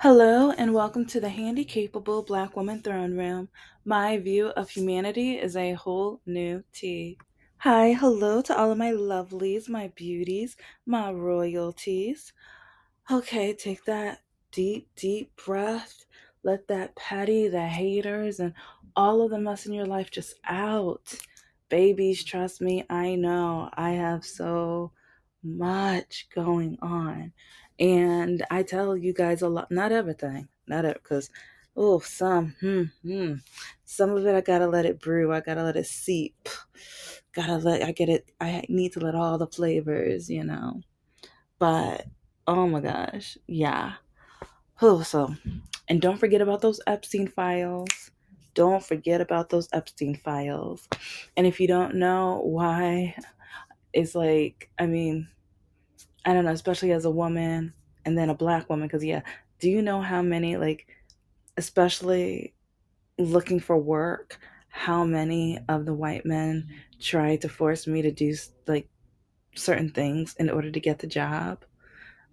Hello and welcome to the Handicapable Black Woman Throne Room. My view of humanity is a whole new tea. Hi, hello to all of my lovelies, my beauties, my royalties. Okay, take that deep breath. Let that petty, the haters, and all of the mess in your life just out. Babies, trust me, I know I have so much going on. And I tell you guys a lot, not everything, not it, because, oh, some of it I gotta let it brew, I gotta let it seep. I need to let all the flavors. But oh my gosh, yeah. Oh, so and don't forget about those Epstein files. Don't forget about those Epstein files. And if you don't know why, it's like, I don't know, especially as a woman and then a black woman, because yeah, do you know how many, like, especially looking for work, how many of the white men try to force me to do like certain things in order to get the job?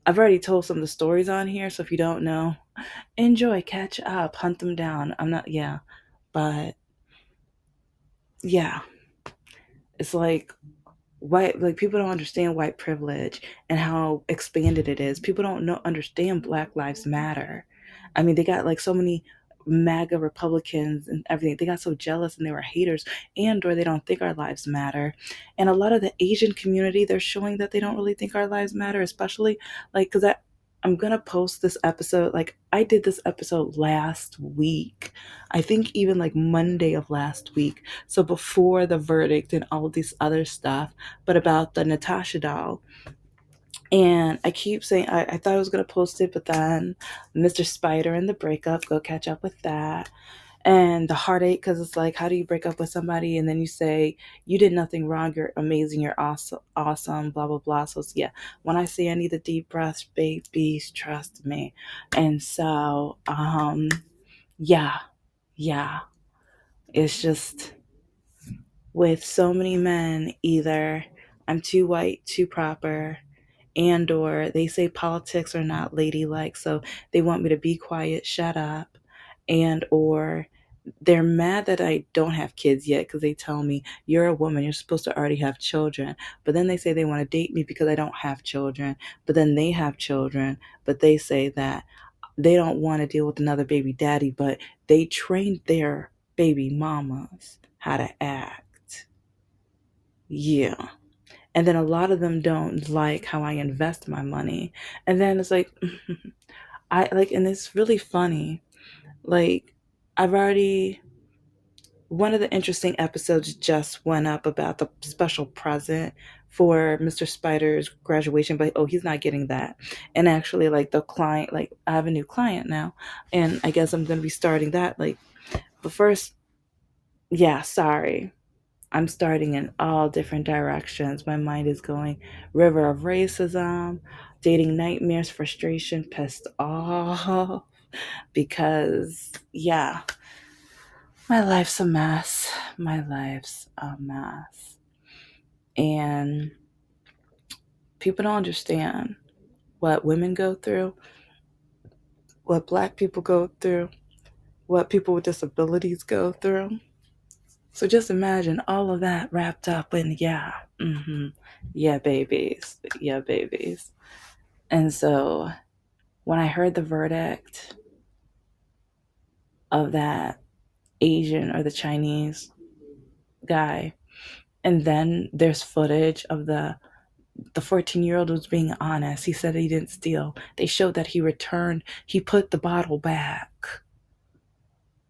I've already told some of the stories on here, so if you don't know, enjoy, catch up, hunt them down. I'm not, yeah, but yeah, it's like people don't understand white privilege and how expanded it is. People don't know understand Black Lives Matter. I mean, they got like so many MAGA Republicans and everything. They got so jealous and they were haters, and or they don't think our lives matter. And a lot of the Asian community, they're showing that they don't really think our lives matter, especially like because I'm gonna post this episode. Like I did this episode last week. I think even like Monday of last week. So before the verdict and all of this other stuff, but about the Natasha doll. And I keep saying I thought I was gonna post it, but then Mr. Spider and the breakup, go catch up with that. And the heartache, because it's like, how do you break up with somebody and then you say you did nothing wrong, you're amazing, you're awesome, blah blah blah. So yeah, when I say I need the deep breaths, babies, trust me. And so yeah, yeah, it's just with so many men, either I'm too white, too proper, and or they say politics are not ladylike, so they want me to be quiet, shut up, and or they're mad that I don't have kids yet because they tell me you're a woman, you're supposed to already have children. But then they say they want to date me because I don't have children. But then they have children, but they say that they don't want to deal with another baby daddy, but they trained their baby mamas how to act. Yeah. And then a lot of them don't like how I invest my money. And then it's like, and it's really funny. Like, I've already, one of the interesting episodes just went up about the special present for Mr. Spider's graduation, but oh, he's not getting that. And actually, like, the client, like, I have a new client now, and I guess I'm going to be starting that. Like, but first, yeah, sorry. I'm starting in all different directions. My mind is going river of racism, dating nightmares, frustration, pissed off. Because, yeah, my life's a mess. My life's a mess. And people don't understand what women go through, what Black people go through, what people with disabilities go through. So just imagine all of that wrapped up in, yeah, yeah, babies, yeah, babies. And so when I heard the verdict of that Asian or the Chinese guy, and then there's footage of the 14-year-old was being honest. He said he didn't steal. They showed that he put the bottle back.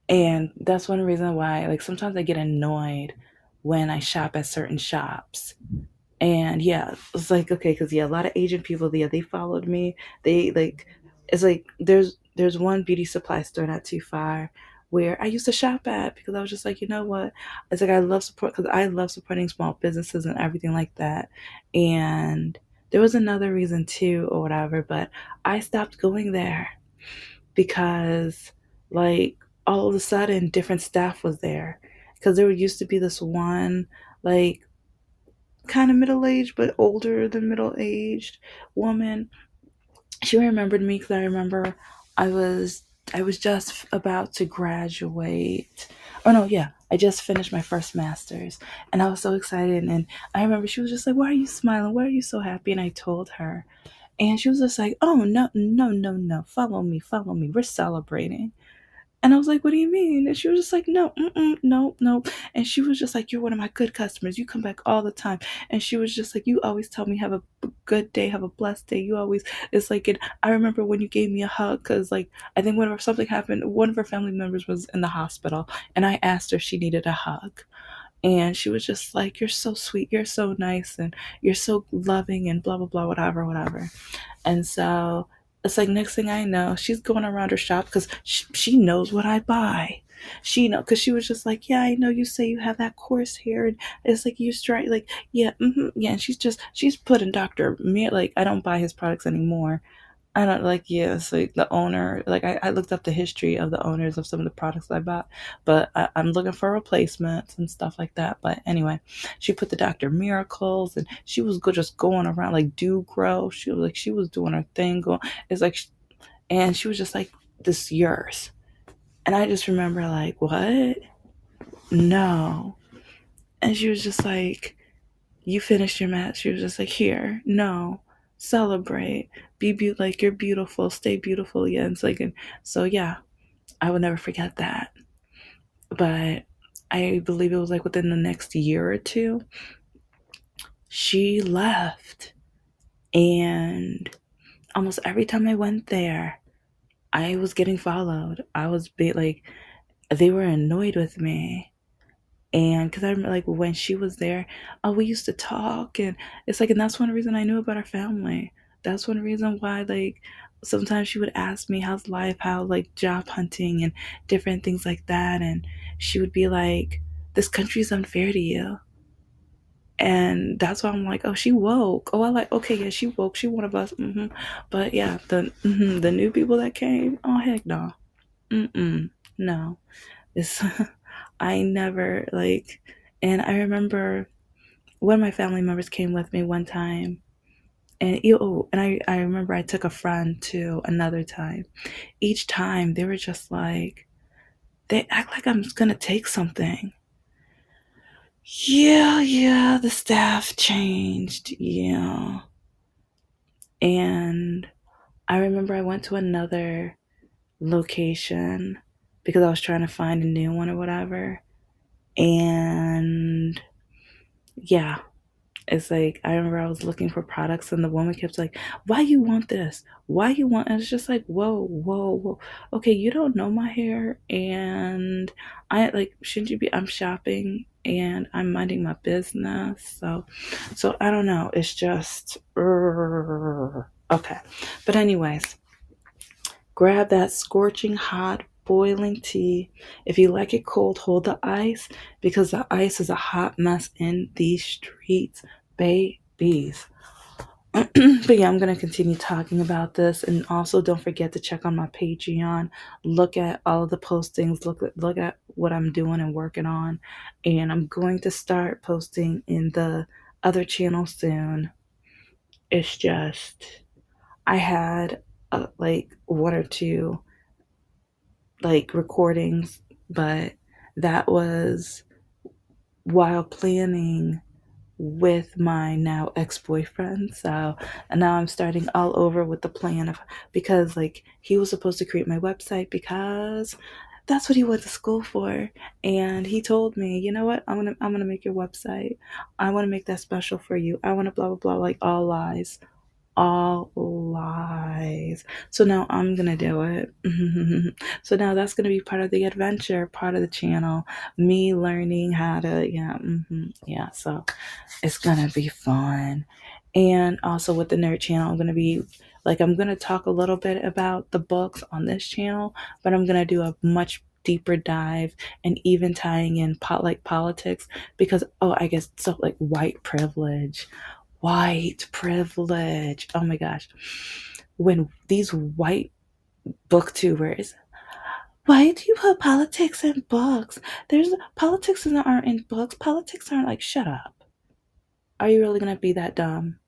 And that's one reason why, like, sometimes I get annoyed when I shop at certain shops. And yeah, it's like, okay, because yeah, a lot of Asian people, yeah, they followed me. They like, it's like there's one beauty supply store not too far where I used to shop at because I was just like, you know what? It's like I love support because I love supporting small businesses and everything like that. And there was another reason too, or whatever, but I stopped going there because, like, all of a sudden different staff was there because there used to be this one, like, kind of middle aged but older than middle aged woman. She remembered me because I remember I was I was just about to graduate. Oh no, yeah, I just finished my first master's, and I was so excited. And I remember she was just like, "Why are you smiling? Why are you so happy?" And I told her, and she was just like, "Oh no, no, no, no! Follow me, follow me. We're celebrating." And I was like, "What do you mean?" And she was just like, "No, no, no." And she was just like, "You're one of my good customers. You come back all the time." And she was just like, "You always tell me have a good day, have a blessed day. You always." It's like, and I remember when you gave me a hug because, like, I think whenever something happened, one of her family members was in the hospital, and I asked her if she needed a hug, and she was just like, "You're so sweet. You're so nice, and you're so loving, and blah blah blah, whatever, whatever." And so it's like next thing I know, she's going around her shop because she knows what I buy. She know because she was just like, "Yeah, I know you say you have that coarse hair, and it's like you straight like yeah, yeah." And she's putting Doctor Me like I don't buy his products anymore. I don't like yeah, so the owner like I looked up the history of the owners of some of the products I bought, but I'm looking for replacements and stuff like that. But anyway, she put the Dr. Miracles and she was just going around like do grow. She was doing her thing going. It's like and she was just like this yours. And I just remember like what? No. And she was just like you finished your match. She was just like, here, no, celebrate, like you're beautiful, stay beautiful. Yeah, it's like, and so yeah, I will never forget that. But I believe it was like within the next year or two, she left, and almost every time I went there, I was getting followed. I was like, they were annoyed with me. And because I remember, like, when she was there, oh, we used to talk, and it's like, and that's one reason I knew about her family. That's one reason why, like, sometimes she would ask me, how's life, how, like, job hunting and different things like that. And she would be like, this country's unfair to you. And that's why I'm like, oh, she woke. Oh, I like, okay, yeah, she woke. She one of us. But yeah, the new people that came, oh, heck no. No. It's, I never, like, and I remember one of my family members came with me one time, and I remember I took a friend to another time. Each time they were just like they act like I'm gonna take something. Yeah, yeah, the staff changed. Yeah. And I remember I went to another location because I was trying to find a new one or whatever. And yeah, it's like I remember I was looking for products and the woman kept like, "Why you want this? Why you want?" And it's just like, "Whoa, whoa, whoa. Okay, you don't know my hair, and I like shouldn't you be? I'm shopping and I'm minding my business, so I don't know. It's just okay." But anyways, grab that scorching hot boiling tea. If you like it cold, hold the ice because the ice is a hot mess in these streets, babies. But yeah, I'm gonna continue talking about this, and also don't forget to check on my Patreon. Look at all of the postings. Look at what I'm doing and working on, and I'm going to start posting in the other channel soon. It's just I had like one or two like recordings, but that was while planning with my now ex-boyfriend. So and now I'm starting all over with the plan of because like he was supposed to create my website because that's what he went to school for. And he told me, you know what, I'm gonna make your website. I want to make that special for you. I want to blah blah blah, like all lies, all lies. So now I'm gonna do it. So now that's gonna be part of the adventure, part of the channel. Me learning how to, yeah, yeah. So it's gonna be fun. And also with the nerd channel, I'm gonna be like I'm gonna talk a little bit about the books on this channel, but I'm gonna do a much deeper dive and even tying in like politics because oh I guess so like white privilege. Oh my gosh. When these white booktubers, why do you put politics in books? There's politics aren't in books. Politics aren't like, shut up. Are you really gonna be that dumb?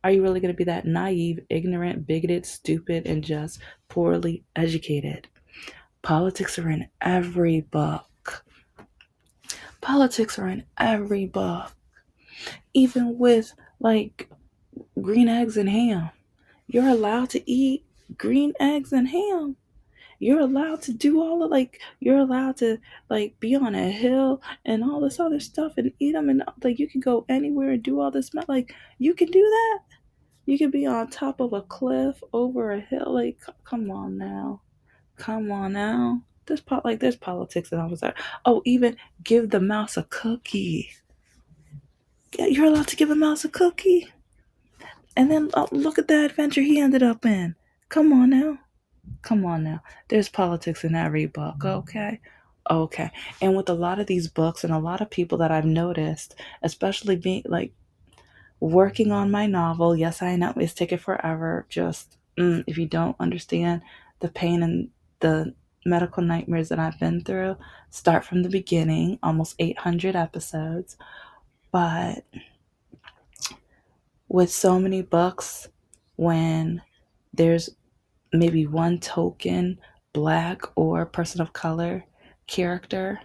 Are you really going to be that naive, ignorant, bigoted, stupid, and just poorly educated? Politics are in every book. Politics are in every book. Even with like green eggs and ham. You're allowed to eat green eggs and ham. You're allowed to do all of like you're allowed to like be on a hill and all this other stuff and eat them, and like you can go anywhere and do all this like you can do that. You can be on top of a cliff over a hill. Like come on now. Come on now. There's politics and all that. Oh, even give the mouse a cookie. Yeah, you're allowed to give a mouse a cookie. And then look at the adventure he ended up in. Come on now. Come on now. There's politics in every book, okay? Okay. And with a lot of these books and a lot of people that I've noticed, especially being like working on my novel, yes, I know it's taken forever. Just if you don't understand the pain and the medical nightmares that I've been through, start from the beginning, almost 800 episodes. But with so many books, when there's maybe one token black or person of color character,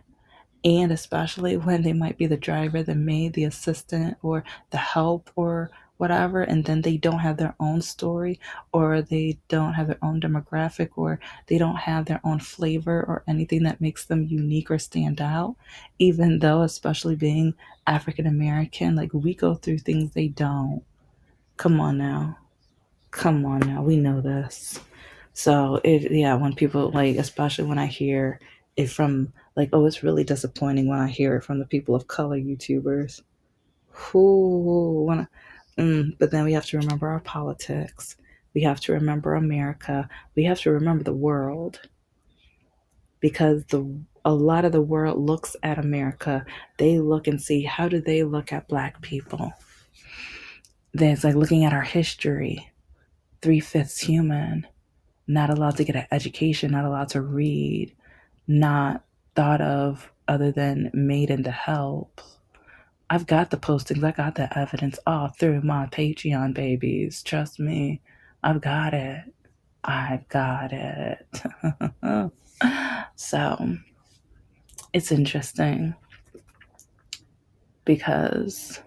and especially when they might be the driver, the maid, the assistant, or the help, or whatever, and then they don't have their own story, or they don't have their own demographic, or they don't have their own flavor or anything that makes them unique or stand out, even though, especially being African American, like we go through things they don't. Come on now. Come on now. We know this. So yeah, when people like, especially when I hear it from like, oh, it's really disappointing when I hear it from the people of color YouTubers who wanna. But then we have to remember our politics. We have to remember America. We have to remember the world, because a lot of the world looks at America. They look and see, how do they look at Black people? Then it's like looking at our history. 3/5 human, not allowed to get an education, not allowed to read, not thought of other than made into help. I've got the postings, I got the evidence all through my Patreon babies. Trust me, I've got it. I've got it. So it's interesting because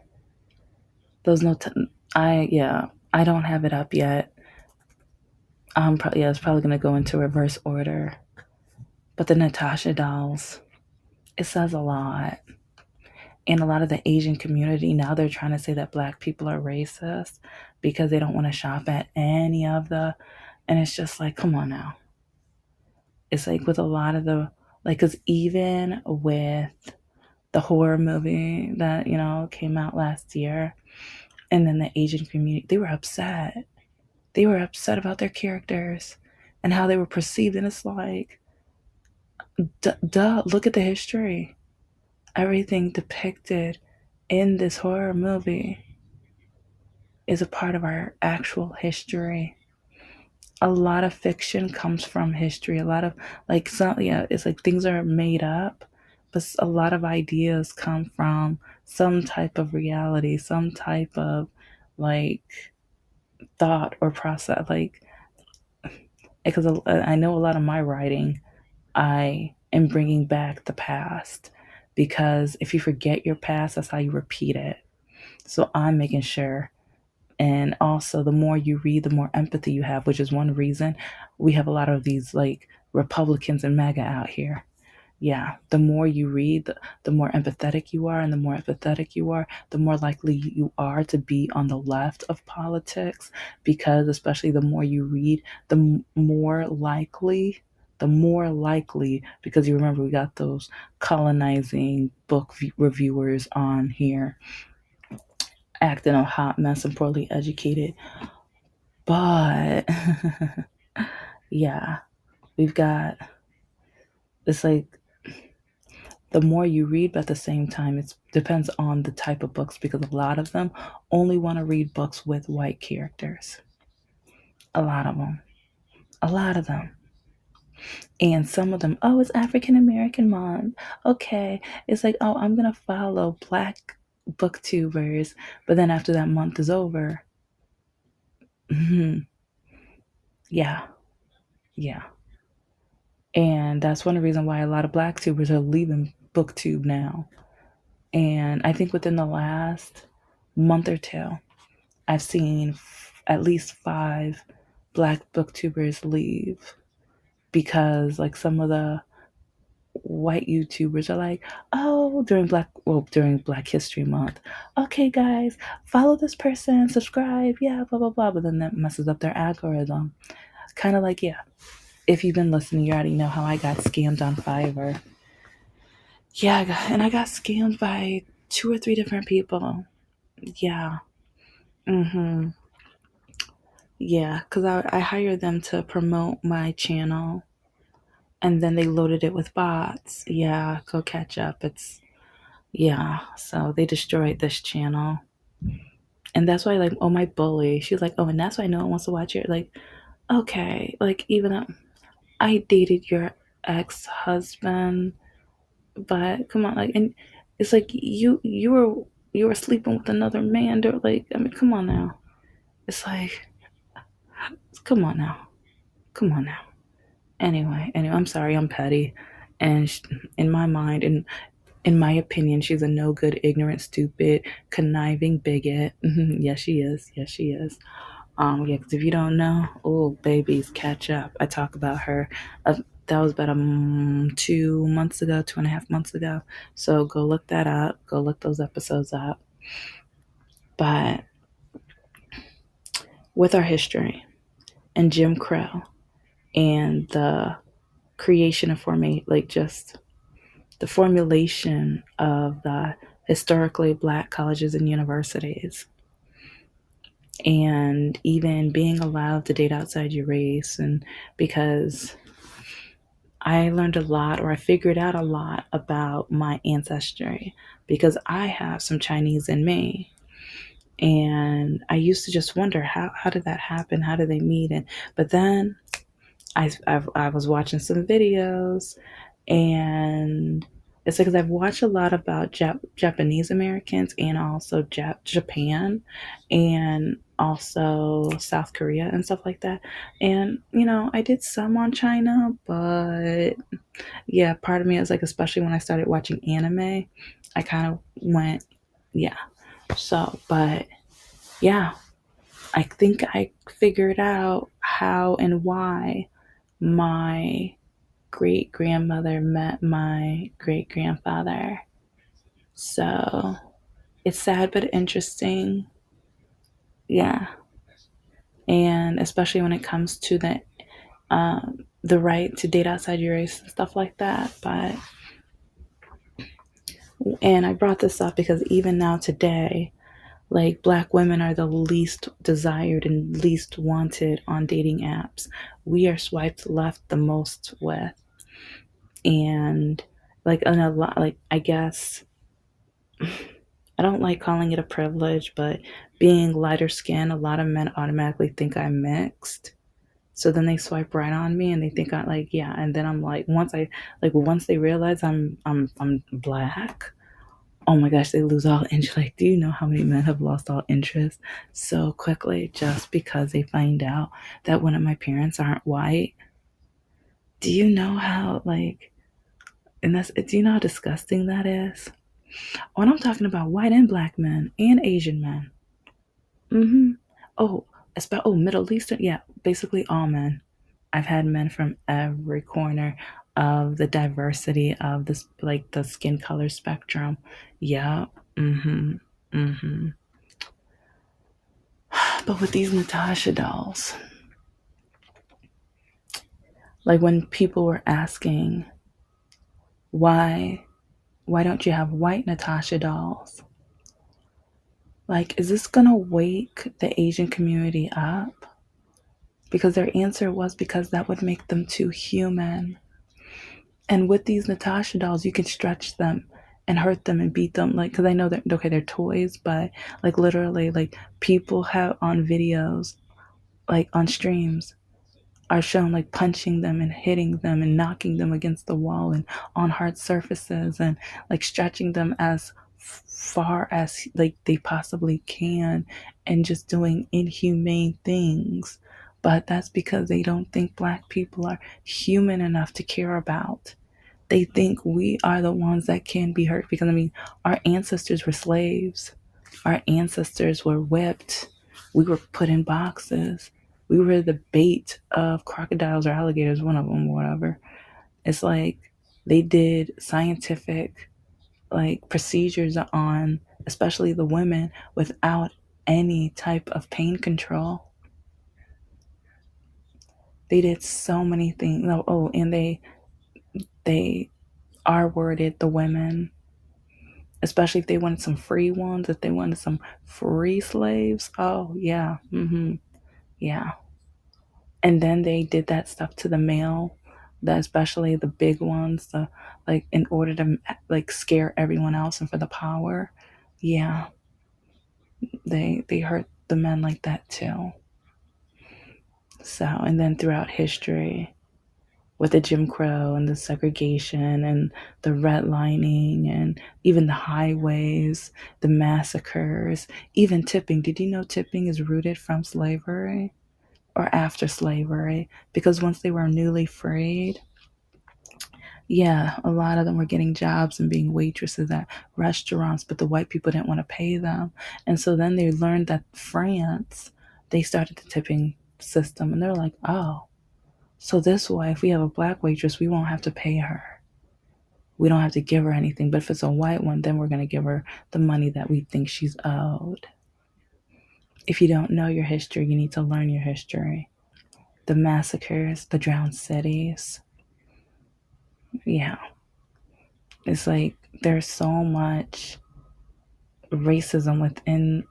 those notes, I don't have it up yet. It's probably gonna go into reverse order. But the Natasha dolls, it says a lot. And a lot of the Asian community, now they're trying to say that Black people are racist because they don't want to shop at any of the, and it's just like, come on now. It's like with a lot of the, like, because even with the horror movie that, came out last year, and then the Asian community, they were upset. They were upset about their characters and how they were perceived. And it's like, duh, look at the history. Everything depicted in this horror movie is a part of our actual history. A lot of fiction comes from history. A lot of like some, yeah, it's like things are made up, but a lot of ideas come from some type of reality, some type of like thought or process. Like, because I know a lot of my writing, I am bringing back the past, because if you forget your past, that's how you repeat it. So I'm making sure. And also, the more you read, the more empathy you have, which is one reason we have a lot of these like Republicans and MAGA out here. Yeah, the more you read, the more empathetic you are, and the more empathetic you are, the more likely you are to be on the left of politics. Because especially the more you read, the more likely, because you remember we got those colonizing book reviewers on here acting a hot mess and poorly educated. But yeah, we've got, it's like the more you read, but at the same time, it depends on the type of books, because a lot of them only want to read books with white characters. A lot of them. A lot of them. And some of them, oh, it's African American Month. Okay. It's like, oh, I'm going to follow Black booktubers. But then after that month is over, Mhm. Yeah, yeah. And that's one of the reasons why a lot of black tubers are leaving booktube now. And I think within the last month or two, I've seen at least 5 black booktubers leave because like some of the white YouTubers are like, oh, during Black History Month, okay guys, follow this person, subscribe, yeah, blah blah blah. But then that messes up their algorithm. Kind of like, yeah, if you've been listening, you already know how I got scammed on Fiverr. Yeah, and I got scammed by 2 or 3 different people. Yeah. Mm-hmm. Yeah, because I hired them to promote my channel and then they loaded it with bots. Yeah, go catch up. Yeah, so they destroyed this channel. And that's why, like, oh, my bully, she's like, oh, and that's why no one wants to watch it. Like, okay, like, even I dated your ex husband, but come on, like, and it's like you were sleeping with another man, or like, I mean, come on now. It's like, come on now, come on now. Anyway, I'm sorry, I'm petty, and in my mind, and in my opinion, she's a no good, ignorant, stupid, conniving bigot. Yes, she is. Yes, she is. Yeah, because if you don't know, oh, babies, catch up. I talk about her. That was about 2 months ago, 2.5 months ago. So go look that up. Go look those episodes up. But with our history and Jim Crow and the creation of like just the formulation of the historically black colleges and universities, and even being allowed to date outside your race, and because I learned a lot, or I figured out a lot about my ancestry because I have some Chinese in me. And I used to just wonder how did that happen? How did they meet? And but then I was watching some videos, and it's like 'cause I've watched a lot about Japanese Americans and also Japan and also South Korea and stuff like that. And I did some on China, but yeah, part of me is like, especially when I started watching anime, I kind of went, yeah. So, but yeah, I think I figured out how and why my great grandmother met my great grandfather. So it's sad but interesting. Yeah. And especially when it comes to the right to date outside your race and stuff like that. And I brought this up because even now today, like, black women are the least desired and least wanted on dating apps. We are swiped left the most with. And like, in a lot, like, I guess I don't like calling it a privilege, but being lighter skinned, a lot of men automatically think I'm mixed. So then they swipe right on me and they think I'm like, yeah. And then I'm like, once they realize I'm black, oh my gosh, they lose all interest. Like, do you know how many men have lost all interest so quickly just because they find out that one of my parents aren't white? Do you know how, like, do you know how disgusting that is? Oh, and I'm talking about white and black men and Asian men. Mm-hmm. Oh, Middle Eastern. Yeah, basically all men. I've had men from every corner of the diversity of this, like the skin color spectrum. Yeah. Mm-hmm. Mm-hmm. But with these Natasha dolls, like when people were asking why why don't you have white Natasha dolls? Like, is this gonna wake the Asian community up? Because their answer was because that would make them too human. And with these Natasha dolls, you can stretch them and hurt them and beat them. Like, because I know they're okay, they're toys, but like literally, like people have on videos, like on streams, are shown like punching them and hitting them and knocking them against the wall and on hard surfaces and like stretching them as far as like they possibly can and just doing inhumane things. But that's because they don't think black people are human enough to care about. They think we are the ones that can be hurt because I mean our ancestors were slaves. Our ancestors were whipped. We were put in boxes. We were the bait of crocodiles or alligators, one of them, whatever. It's like they did scientific like procedures on especially the women without any type of pain control. They did so many things. Oh, and they R worded the women, especially if they wanted some free ones, if they wanted some free slaves. Oh yeah, yeah. And then they did that stuff to the male, that especially the big ones, the like in order to like scare everyone else and for the power. Yeah, they hurt the men like that too. So, and then throughout history, with the Jim Crow and the segregation and the redlining and even the highways, the massacres, even tipping. Did you know tipping is rooted from slavery or after slavery? Because once they were newly freed, yeah, a lot of them were getting jobs and being waitresses at restaurants, but the white people didn't want to pay them. And so then they learned that France, they started the tipping system and they're like, oh, so this way, if we have a black waitress, we won't have to pay her. We don't have to give her anything. But if it's a white one, then we're going to give her the money that we think she's owed. If you don't know your history, you need to learn your history. The massacres, the drowned cities. Yeah. It's like there's so much racism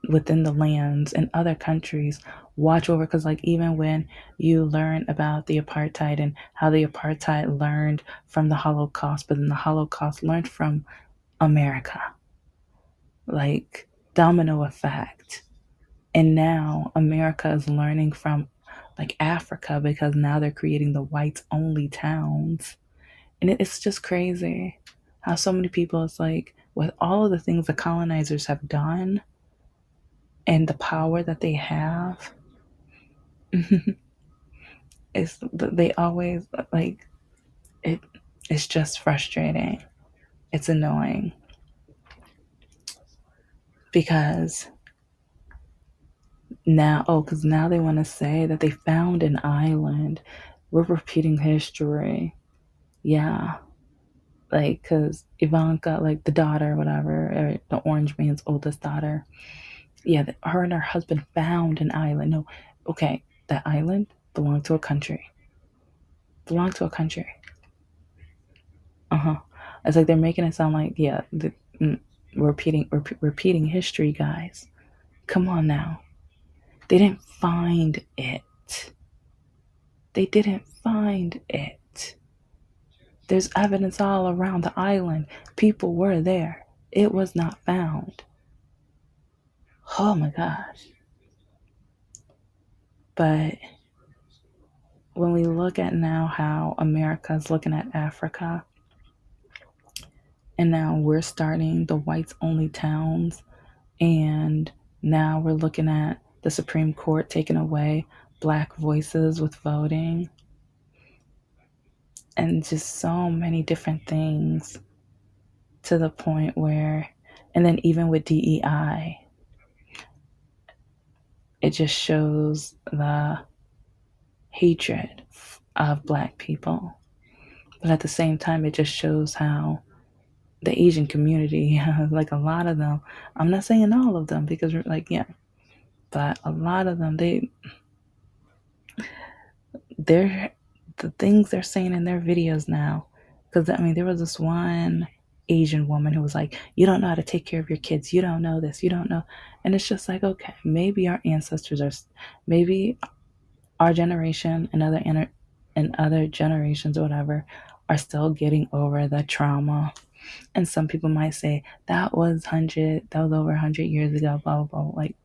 within the lands in other countries. Watch over, because like even when you learn about the apartheid and how the apartheid learned from the Holocaust, but then the Holocaust learned from America, like domino effect. And now America is learning from like Africa, because now they're creating the whites only towns. And it's just crazy how so many people, it's like with all of the things the colonizers have done and the power that they have, it's they always like it. It's just frustrating. It's annoying because because now they want to say that they found an island. We're repeating history. Yeah, like because Ivanka, like the daughter, whatever, or the orange man's oldest daughter. Yeah, her and her husband found an island. No, okay, that island belonged to a country. Belonged to a country. Uh-huh. It's like they're making it sound like, yeah, mm, repeating history, guys. Come on now. They didn't find it. They didn't find it. There's evidence all around the island. People were there. It was not found. Oh my gosh. But when we look at now how America's looking at Africa, and now we're starting the whites only towns, and now we're looking at the Supreme Court taking away black voices with voting, and just so many different things, to the point where, and then even with DEI, it just shows the hatred of black people. But at the same time, it just shows how the Asian community, like a lot of them, I'm not saying all of them because like, yeah, but a lot of them, they're the things they're saying in their videos now. Because I mean, there was this one Asian woman who was like, "You don't know how to take care of your kids. You don't know this. You don't know." And it's just like, okay, maybe our ancestors are, maybe our generation and other generations or whatever are still getting over the trauma. And some people might say that was over 100 years ago, blah blah blah. Like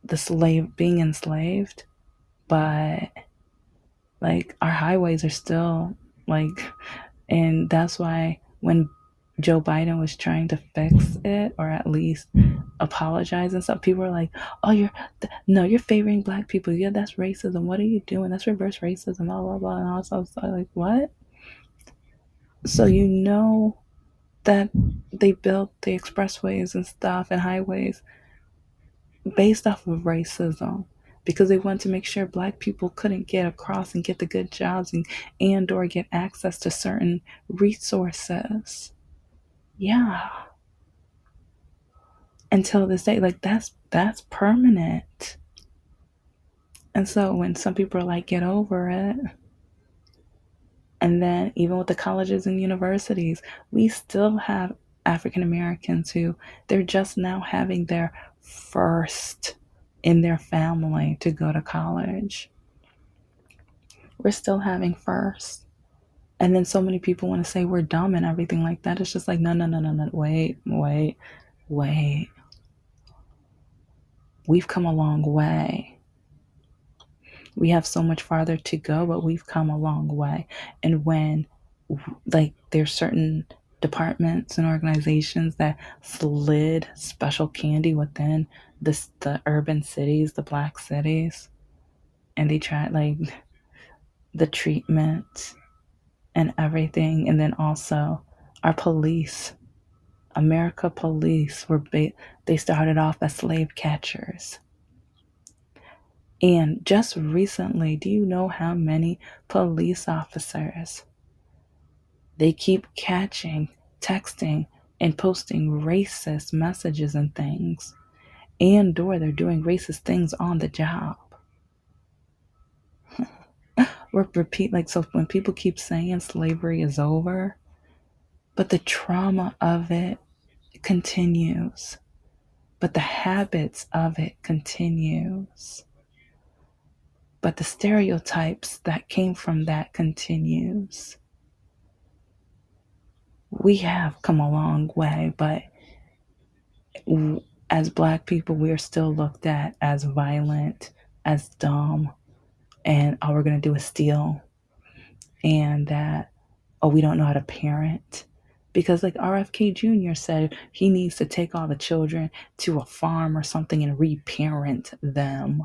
the slave being enslaved, but like our highways are still like, and that's why when Joe Biden was trying to fix it or at least apologize and stuff, people were like, "Oh, no, you're favoring black people. Yeah, that's racism. What are you doing? That's reverse racism." Blah blah blah. And I was like, "What?" So that they built the expressways and stuff and highways based off of racism because they wanted to make sure black people couldn't get across and get the good jobs and or get access to certain resources. Yeah. Until this day, like that's permanent. And so when some people are like, get over it, and then even with the colleges and universities, we still have African Americans who they're just now having their first in their family to go to college. We're still having first. And then so many people want to say we're dumb and everything like that. It's just like, no, no, no, no, no. Wait. We've come a long way. We have so much farther to go, but we've come a long way. And when, like, there's certain departments and organizations that slid special candy within the urban cities, the black cities, and they tried like the treatment and everything, and then also our police, America police, they started off as slave catchers. And just recently, do you know how many police officers they keep catching, texting, and posting racist messages and things, and or they're doing racist things on the job? Repeat, like, so when people keep saying slavery is over, but the trauma of it continues, but the habits of it continues, but the stereotypes that came from that continues. We have come a long way, but as black people, we are still looked at as violent, as dumb, and all we're going to do is steal, and that, oh, we don't know how to parent. Because, like RFK Jr. said, he needs to take all the children to a farm or something and reparent them,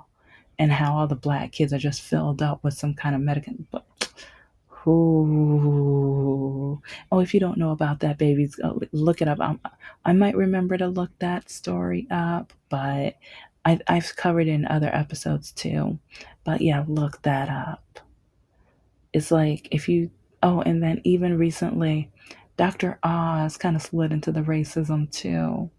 and how all the black kids are just filled up with some kind of medical. Ooh. Oh, if you don't know about that, babies, look it up. I might remember to look that story up, but I've covered it in other episodes too. But yeah, look that up. It's like if you, oh, and then even recently, Dr. Oz kind of slid into the racism too.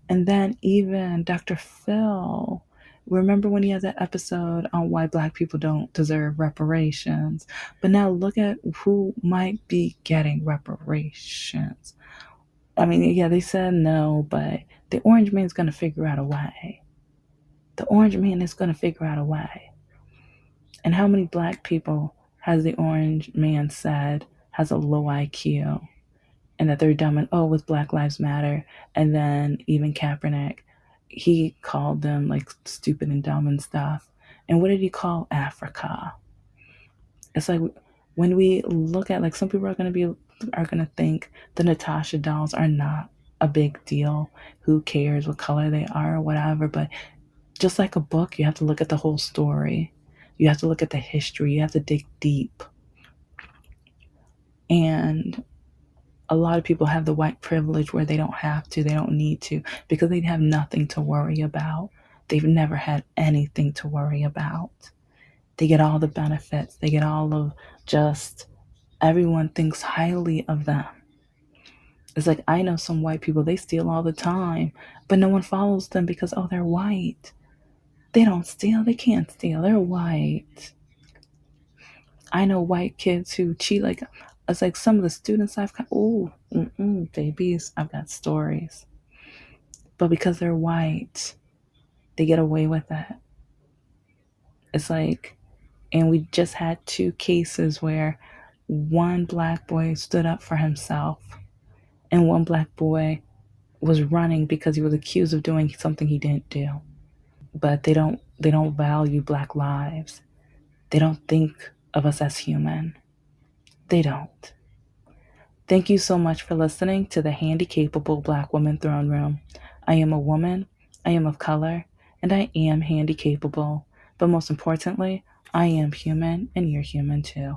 And then even Dr. Phil, remember when he had that episode on why black people don't deserve reparations? But now look at who might be getting reparations. I mean, yeah, they said no, but the orange man's going to figure out a way. The orange man is going to figure out a way. And how many black people has the orange man said has a low IQ? And that they're dumb and oh, with Black Lives Matter. And then even Kaepernick, he called them like stupid and dumb and stuff. And what did he call Africa? It's like when we look at, like, some people are gonna think the Natasha dolls are not a big deal. Who cares what color they are or whatever? But just like a book, you have to look at the whole story. You have to look at the history. You have to dig deep. And a lot of people have the white privilege where they don't have to, they don't need to, because they have nothing to worry about. They've never had anything to worry about. They get all the benefits, they get all of, just everyone thinks highly of them. It's like, I know some white people, they steal all the time, but no one follows them because, oh, they're white. They don't steal, they can't steal, they're white. I know white kids who cheat, like, it's like some of the students I've got, oh, babies, I've got stories. But because they're white, they get away with it. It's like, and we just had two cases where one black boy stood up for himself, and one black boy was running because he was accused of doing something he didn't do. But they don't value black lives. They don't think of us as human. They don't. Thank you so much for listening to the Handicapable Black Woman Throne Room. I am a woman, I am of color, and I am handicapable. But most importantly, I am human, and you're human too.